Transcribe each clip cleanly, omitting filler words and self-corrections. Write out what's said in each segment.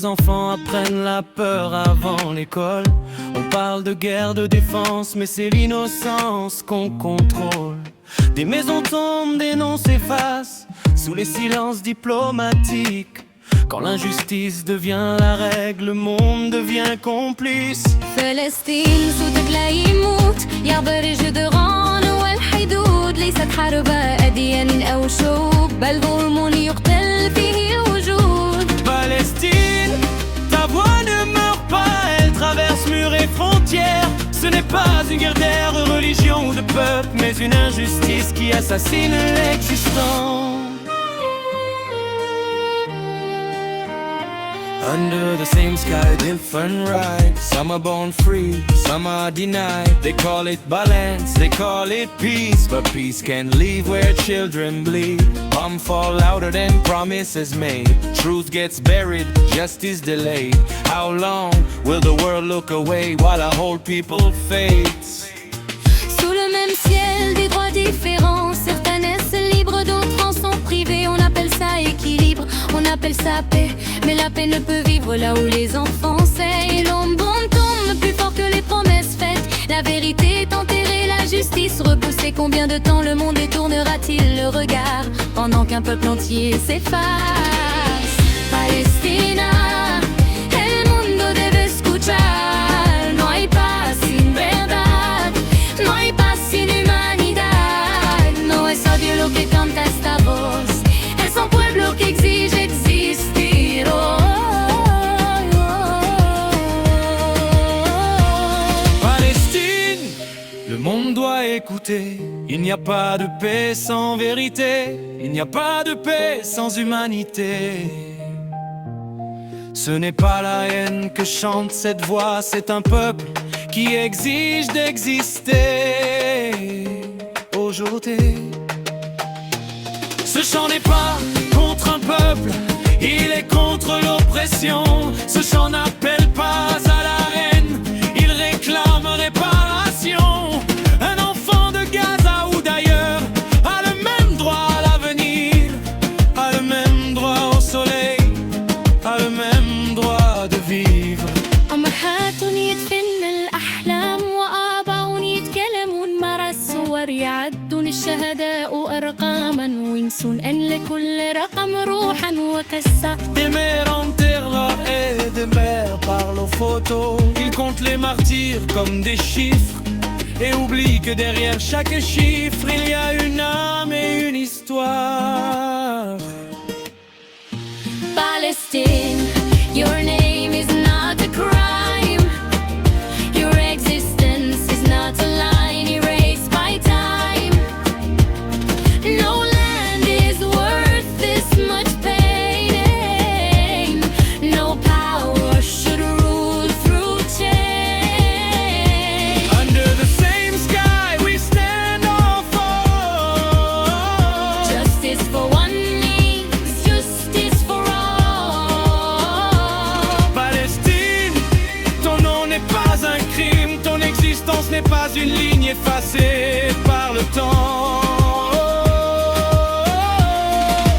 les enfants apprennent la peur avant l'école. On parle de guerre, de défense, mais c'est l'innocence qu'on contrôle. Des maisons tombent, des noms s'effacent sous les silences diplomatiques. Quand l'injustice devient la règle, le monde devient complice. فلسطين صوتك لا يموت يعبر الجدران والحدود. ليست حرب أديان أو شعوب بل ظلم يقتل فيه الوجود. Palestine, ta voix ne meurt pas, elle traverse murs et frontières. Ce n'est pas une guerre d'air, de religion ou de peuple, mais une injustice qui assassine l'existant. Under the same sky, different rights. Some are born free, some are denied. They call it balance, they call it peace. But peace can't leave where children bleed. Bombs fall louder than promises made. Truth gets buried, justice delayed. How long will the world look away while a whole people fades? Sous le même ciel, des droits différents. Certains naissent libres, d'autres en sont privés. On appelle ça équilibre, on appelle ça paix. Mais la paix ne peut vivre là où les enfants saignent. L'ombre tombe plus fort que les promesses faites. La vérité est enterrée, la justice repoussée. Combien de temps le monde détournera-t-il le regard pendant qu'un peuple entier s'efface? Palestina, el mundo debe escuchar. No hay paz sin verdad, no hay paz sin humanidad. No es odio lo que canta esta voz, es un pueblo que exige existir. Palestine, le monde doit écouter. Il n'y a pas de paix sans vérité, il n'y a pas de paix sans humanité. Ce n'est pas la haine que chante cette voix, c'est un peuple qui exige d'exister aujourd'hui. Ce chant n'est pas contre un peuple, il est contre l'oppression. Ce chant n'appelle pas à la haine, il réclame réparation. Un enfant de Gaza ou d'ailleurs a le même droit à l'avenir, a le même droit au soleil, a le même droit de vivre. أمهات يدفن الأحلام وآباء يتكلمون مع الصور. يعدون الشهداء أرقاما وينسون أن لكل رقم روحا وكسة. Des mères enterrent leurs et des mères parlent aux photos. Ils comptent les martyrs comme des chiffres et oublient que derrière chaque chiffre il y a une âme et une histoire. Palestine, your name is not a crime. Your existence is not a line erased by time. No land is worth this much pain. No power should rule through change. Under the same sky we stand or fall. Justice for one means justice for all. Palestine, ton nom n'est pas un crime, ton existence n'est pas une ligne effacée par le temps.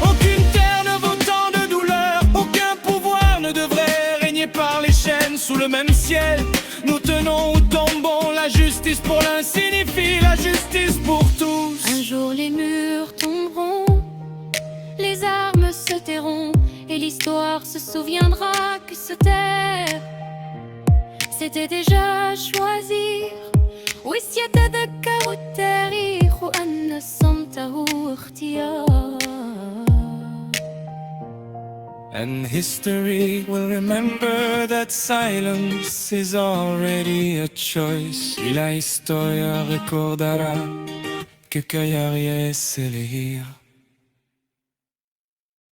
Aucune terre ne vaut tant de douleur, aucun pouvoir ne devrait régner par les chaînes. Sous le même ciel, nous tenons ou tombons, la justice pour l'un signifie la justice pour tous. Un jour les murs tomberont, les armes se tairont, et l'histoire se souviendra que se taire, c'était déjà choisir. وسيتذكر التاريخ أن صمته اختيار. And history will remember that silence is already a choice. Y la historia recordará que callar es elegir.